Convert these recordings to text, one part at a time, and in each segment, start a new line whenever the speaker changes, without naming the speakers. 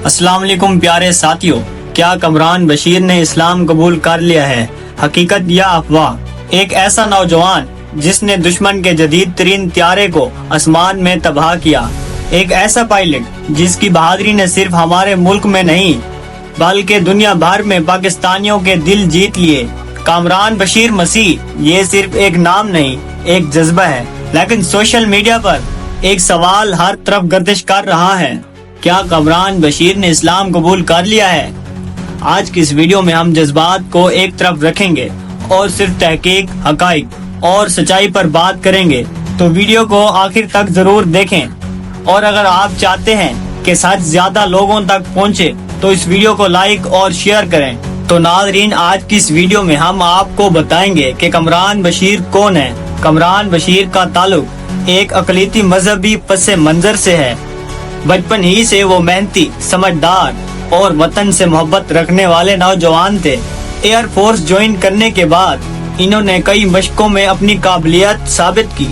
अस्सलाम वालेकुम प्यारे साथियों, क्या कमरान बशीर ने इस्लाम कबूल कर लिया है? हकीकत या अफवाह? एक ऐसा नौजवान जिसने दुश्मन के जदीद तरीन त्यारे को आसमान में तबाह किया, एक ऐसा पायलट जिसकी बहादुरी ने सिर्फ हमारे मुल्क में नहीं बल्कि दुनिया भर में पाकिस्तानियों के दिल जीत लिए। कमरान बशीर मसीह ये सिर्फ एक नाम नहीं, एक जज्बा है। लेकिन सोशल मीडिया पर एक सवाल हर तरफ गर्दिश कर रहा है, क्या कमरान बशीर ने इस्लाम कबूल कर लिया है? आज की इस वीडियो में हम जज्बात को एक तरफ रखेंगे और सिर्फ तहकीक, हकाइक और सच्चाई पर बात करेंगे। तो वीडियो को आखिर तक जरूर देखें और अगर आप चाहते हैं कि सच ज्यादा लोगों तक पहुंचे तो इस वीडियो को लाइक और शेयर करें। तो नाज़रीन, आज की इस वीडियो में हम आपको बताएंगे कि कमरान बशीर कौन है। कमरान बशीर का ताल्लुक एक अकलीती मजहबी पस मंजर से है। बचपन ही से वो मेहनती, समझदार और वतन से मोहब्बत रखने वाले नौजवान थे। एयर फोर्स ज्वाइन करने के बाद इन्होंने कई मशकों में अपनी काबिलियत साबित की,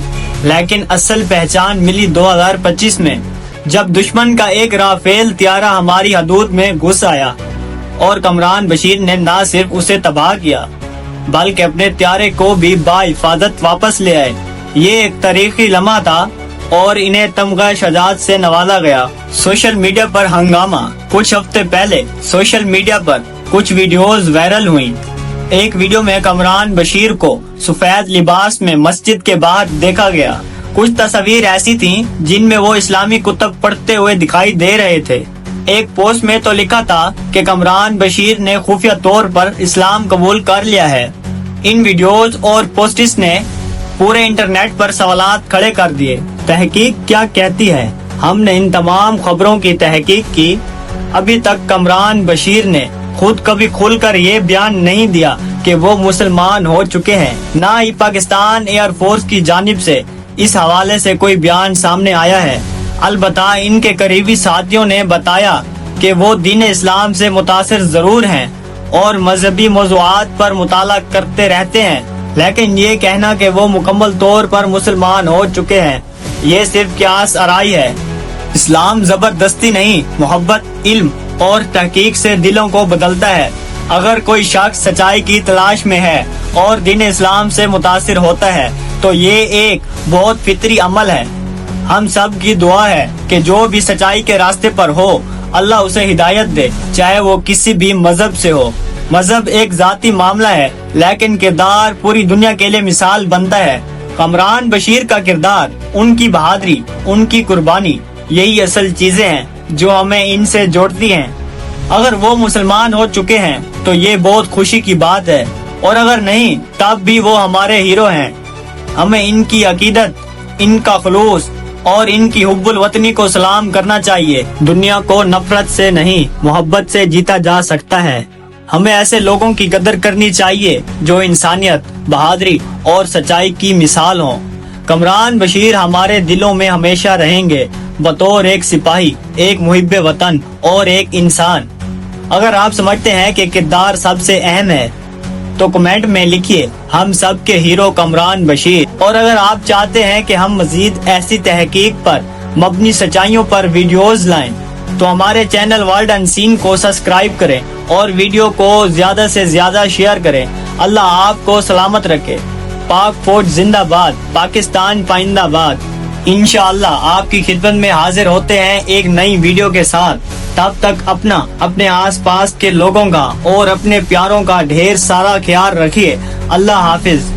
लेकिन असल पहचान मिली 2025 में, जब दुश्मन का एक राफेल त्यारा हमारी हदूद में घुस आया और कमरान बशीर ने न सिर्फ उसे तबाह किया बल्कि अपने त्यारे को भी बाहिफाजत वापस ले आए। ये एक तारीखी लम्हा था और इन्हें तमगा शजात से नवाजा गया। सोशल मीडिया पर हंगामा। कुछ हफ्ते पहले सोशल मीडिया पर कुछ वीडियोस वायरल हुई। एक वीडियो में कमरान बशीर को सफेद लिबास में मस्जिद के बाहर देखा गया। कुछ तस्वीर ऐसी थीं जिनमें वो इस्लामी कुतुब पढ़ते हुए दिखाई दे रहे थे। एक पोस्ट में तो लिखा था कि कमरान बशीर ने खुफिया तौर पर इस्लाम कबूल कर लिया है। इन वीडियोस और पोस्ट्स ने पूरे इंटरनेट पर सवालात खड़े कर दिए। तहकीक क्या कहती है? हमने इन तमाम खबरों की तहकीक की। अभी तक कमरान बशीर ने खुद कभी खुलकर ये बयान नहीं दिया कि वो मुसलमान हो चुके हैं। ना ही पाकिस्तान एयर फोर्स की जानिब से इस हवाले से कोई बयान सामने आया है। अलबत्ता इनके करीबी साथियों ने बताया कि वो दीन इस्लाम से मुतासिर जरूर हैं और मजहबी मौज़ूआत पर मुताला करते रहते हैं, लेकिन ये कहना कि वो मुकम्मल तौर पर मुसलमान हो चुके हैं, ये सिर्फ क़ियास आराई है। इस्लाम जबरदस्ती नहीं, मोहब्बत, इल्म और तहकीक से दिलों को बदलता है। अगर कोई शख्स सच्चाई की तलाश में है और दीन इस्लाम से मुतासिर होता है तो ये एक बहुत फितरी अमल है। हम सब की दुआ है कि जो भी सच्चाई के रास्ते पर हो अल्लाह उसे हिदायत दे, चाहे वो किसी भी मजहब से हो। मजहब एक जाती मामला है, लेकिन किरदार पूरी दुनिया के लिए मिसाल बनता है। कमरान बशीर का किरदार, उनकी बहादुरी, उनकी कुर्बानी, यही असल चीजें हैं जो हमें इनसे जोड़ती हैं। अगर वो मुसलमान हो चुके हैं तो ये बहुत खुशी की बात है, और अगर नहीं तब भी वो हमारे हीरो हैं। हमें इनकी अकीदत, इनका खुलूस और इनकी हुब्बुल वतनी को सलाम करना चाहिए। दुनिया को नफरत से नहीं, मोहब्बत से जीता जा सकता है। हमें ऐसे लोगों की कदर करनी चाहिए जो इंसानियत, बहादुरी और सच्चाई की मिसाल हों। कमरान बशीर हमारे दिलों में हमेशा रहेंगे, बतौर एक सिपाही, एक मुहिब्बे वतन और एक इंसान। अगर आप समझते हैं कि किरदार सबसे अहम है तो कमेंट में लिखिए, हम सब के हीरो कमरान बशीर। और अगर आप चाहते हैं कि हम मजीद ऐसी तहकीक पर मबनी सच्चाइयों पर वीडियोस लाएं तो हमारे चैनल वर्ल्ड अनसीन को सब्सक्राइब करें और वीडियो को ज्यादा से ज्यादा शेयर करें। अल्लाह आपको सलामत रखे। पाक फौज जिंदाबाद, पाकिस्तान पाइंदाबाद। इंशाअल्लाह आपकी खिदमत में हाजिर होते हैं एक नई वीडियो के साथ। तब तक अपना, अपने आसपास के लोगों का और अपने प्यारों का ढेर सारा ख्याल रखिए। अल्लाह हाफिज।